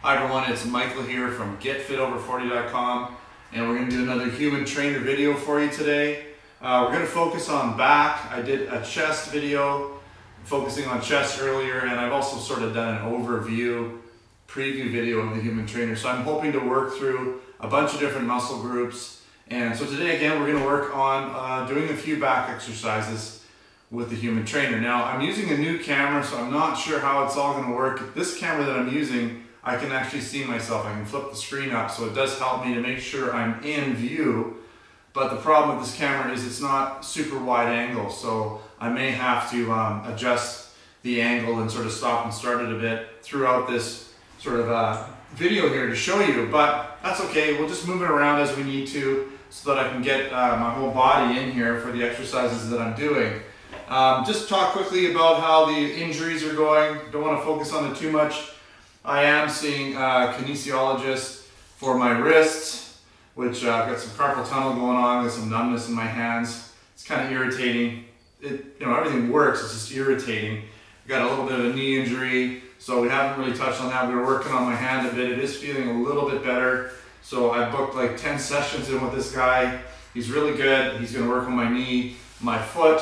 Hi everyone, it's Michael here from GetFitOver40.com, and we're going to do another human trainer video for you today. We're going to focus on back. I did a chest video focusing on chest earlier, and I've also sort of done an overview preview video of the human trainer. So I'm hoping to work through a bunch of different muscle groups. And so today again we're going to work on doing a few back exercises with the human trainer. Now I'm using a new camera, so I'm not sure how it's all going to work. This camera that I'm using, I can actually see myself. I can flip the screen up, so it does help me to make sure I'm in view. But the problem with this camera is it's not super wide angle, so I may have to adjust the angle and sort of stop and start it a bit throughout this sort of video here to show you. But that's okay, we'll just move it around as we need to so that I can get my whole body in here for the exercises that I'm doing. Just talk quickly about how the injuries are going. Don't want to focus on it too much. I am seeing a kinesiologist for my wrists, which I've got some carpal tunnel going on, with some numbness in my hands. It's kind of irritating. Everything works, it's just irritating. I've got a little bit of a knee injury, so we haven't really touched on that. We were working on my hand a bit. It is feeling a little bit better. So I booked like 10 sessions in with this guy. He's really good. He's gonna work on my knee, my foot.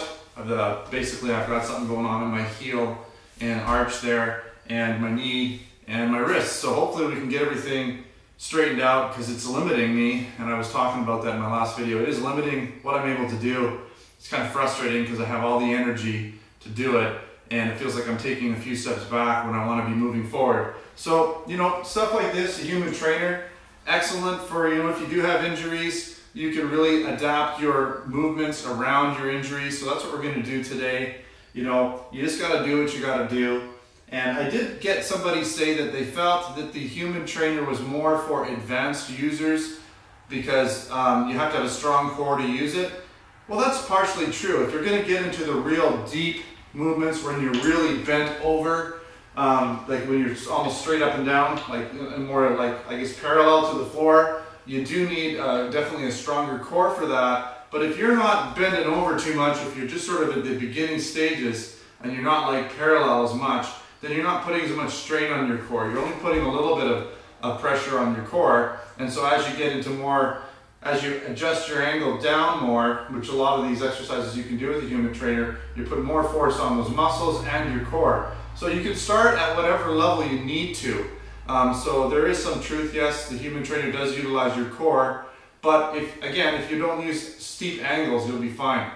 Basically I've got something going on in my heel and arch there, and my knee and my wrist. So hopefully we can get everything straightened out, because it's limiting me, and I was talking about that in my last video. It is limiting what I'm able to do. It's kind of frustrating because I have all the energy to do it, and it feels like I'm taking a few steps back when I want to be moving forward. So, stuff like this, a human trainer, excellent for, if you do have injuries, you can really adapt your movements around your injuries. So that's what we're going to do today. You just got to do what you got to do. And I did get somebody say that they felt that the human trainer was more for advanced users because you have to have a strong core to use it. Well, that's partially true. If you're going to get into the real deep movements when you're really bent over, like when you're almost straight up and down, like more like I guess parallel to the floor, you do need definitely a stronger core for that. But if you're not bending over too much, if you're just sort of at the beginning stages and you're not like parallel as much, then you're not putting as much strain on your core. You're only putting a little bit of pressure on your core. And so as you get into more, as you adjust your angle down more, which a lot of these exercises you can do with the human trainer, you put more force on those muscles and your core. So you can start at whatever level you need to. So there is some truth, yes, the human trainer does utilize your core, but if you don't use steep angles, you'll be fine.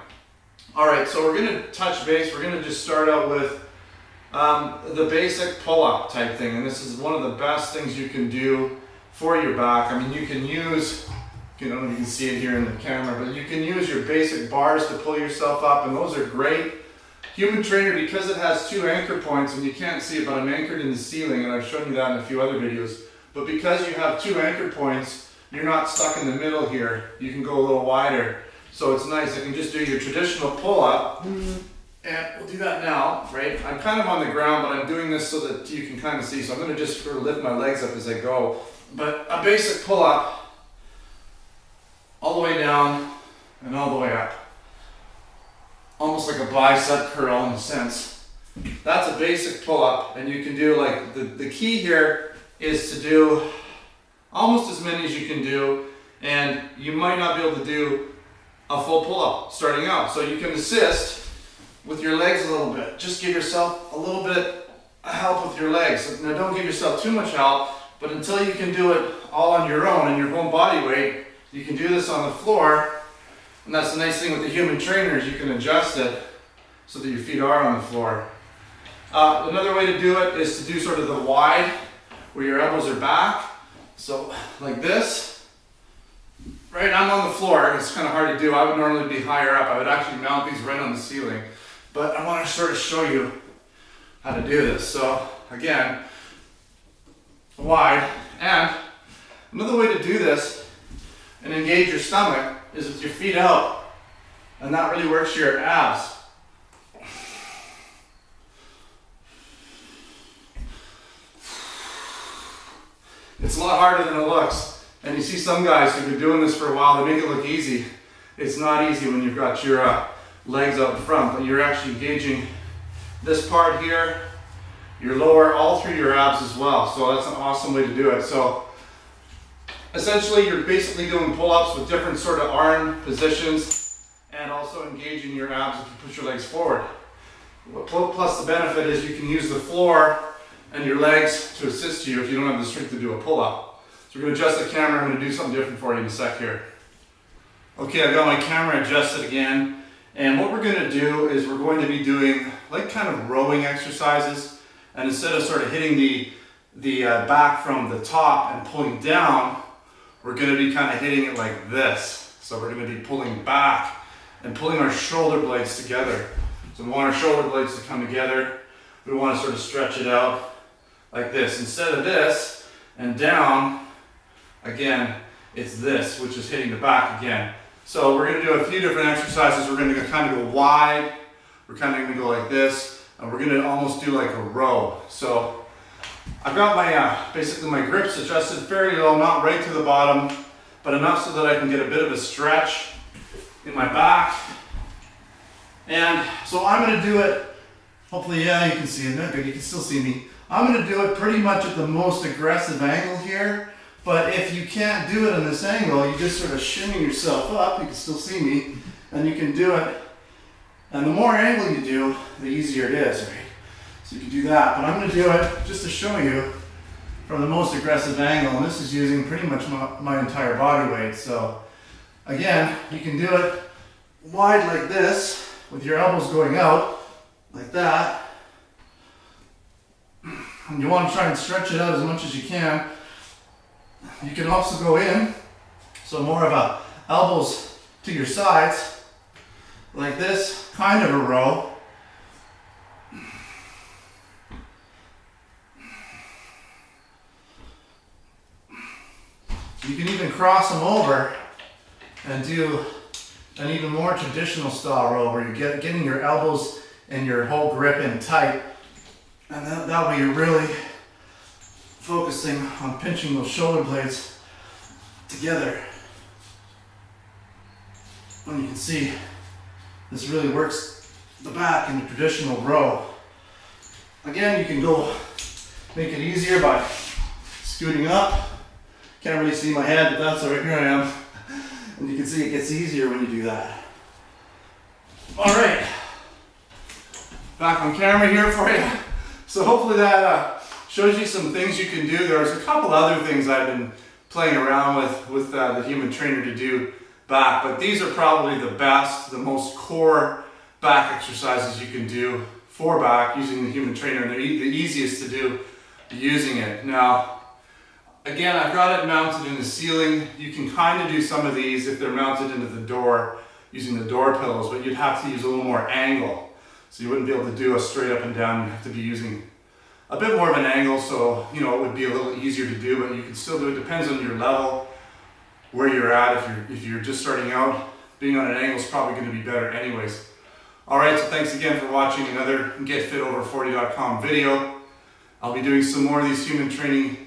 All right, so we're gonna touch base. We're gonna just start out with the basic pull-up type thing, and this is one of the best things you can do for your back. I mean, you can use, I don't know if you can see it here in the camera, but you can use your basic bars to pull yourself up, and those are great. Human trainer, because it has two anchor points, and you can't see it, but I'm anchored in the ceiling, and I've shown you that in a few other videos. But because you have two anchor points, you're not stuck in the middle here. You can go a little wider. So it's nice. I can just do your traditional pull-up. And we'll do that now, right? I'm kind of on the ground, but I'm doing this so that you can kind of see. So I'm going to just sort of lift my legs up as I go. But a basic pull-up, all the way down and all the way up. Almost like a bicep curl in a sense. That's a basic pull-up, and you can do like, the key here is to do almost as many as you can do, and you might not be able to do a full pull-up starting out. So you can assist with your legs a little bit. Just give yourself a little bit of help with your legs. Now don't give yourself too much help, but until you can do it all on your own and your own body weight, you can do this on the floor. And that's the nice thing with the human trainer, is you can adjust it so that your feet are on the floor. Another way to do it is to do sort of the wide, where your elbows are back. So like this. Right, I'm on the floor. It's kind of hard to do. I would normally be higher up. I would actually mount these right on the ceiling. But I want to sort of show you how to do this. So again, wide. And another way to do this and engage your stomach is with your feet out. And that really works your abs. It's a lot harder than it looks. And you see some guys who've been doing this for a while, they make it look easy. It's not easy when you've got your legs out in front, but you're actually engaging this part here, your lower, all through your abs as well. So that's an awesome way to do it. So essentially you're basically doing pull-ups with different sort of arm positions and also engaging your abs if you push your legs forward. Plus the benefit is you can use the floor and your legs to assist you if you don't have the strength to do a pull-up. So we're going to adjust the camera. I'm going to do something different for you in a sec here. Okay, I've got my camera adjusted again. And what we're going to do is we're going to be doing like kind of rowing exercises. And instead of sort of hitting the back from the top and pulling down, we're going to be kind of hitting it like this. So we're going to be pulling back and pulling our shoulder blades together. So we want our shoulder blades to come together. We want to sort of stretch it out like this. Instead of this and down, again, it's this, which is hitting the back again. So we're going to do a few different exercises. We're going to kind of go wide. We're kind of going to go like this. And we're going to almost do like a row. So I've got my, basically my grips adjusted fairly low, not right to the bottom, but enough so that I can get a bit of a stretch in my back. And so I'm going to do it, hopefully, yeah, you can see it. No, good, you can still see me. I'm going to do it pretty much at the most aggressive angle here. But if you can't do it in this angle, you just sort of shimmy yourself up. You can still see me, and you can do it. And the more angle you do, the easier it is, right? So you can do that. But I'm going to do it just to show you from the most aggressive angle. And this is using pretty much my entire body weight. So again, you can do it wide like this, with your elbows going out, like that. And you want to try and stretch it out as much as you can. You can also go in, so more of a elbows to your sides, like this, kind of a row. You can even cross them over and do an even more traditional style row where you're getting your elbows and your whole grip in tight. And that way you're really focusing on pinching those shoulder blades together. And you can see this really works the back in the traditional row. Again, you can go make it easier by scooting up. Can't really see my head, but that's all right, here I am. And you can see it gets easier when you do that. All right, back on camera here for you. So hopefully that shows you some things you can do. There's a couple other things I've been playing around with the Human Trainer to do back, but these are probably the best, the most core back exercises you can do for back using the Human Trainer, and they're the easiest to do using it. Now, again, I've got it mounted in the ceiling. You can kind of do some of these if they're mounted into the door using the door pillows, but you'd have to use a little more angle. So you wouldn't be able to do a straight up and down. You'd have to be using a bit more of an angle, so you know it would be a little easier to do, but you can still do it. Depends on your level, where you're at. If you're just starting out, being on an angle is probably going to be better anyways. All right, so thanks again for watching another GetFitOver40.com video. I'll be doing some more of these human trainer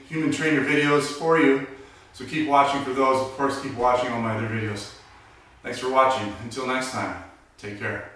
videos for you, so keep watching for those. Of course, keep watching all my other videos. Thanks for watching. Until next time, take care.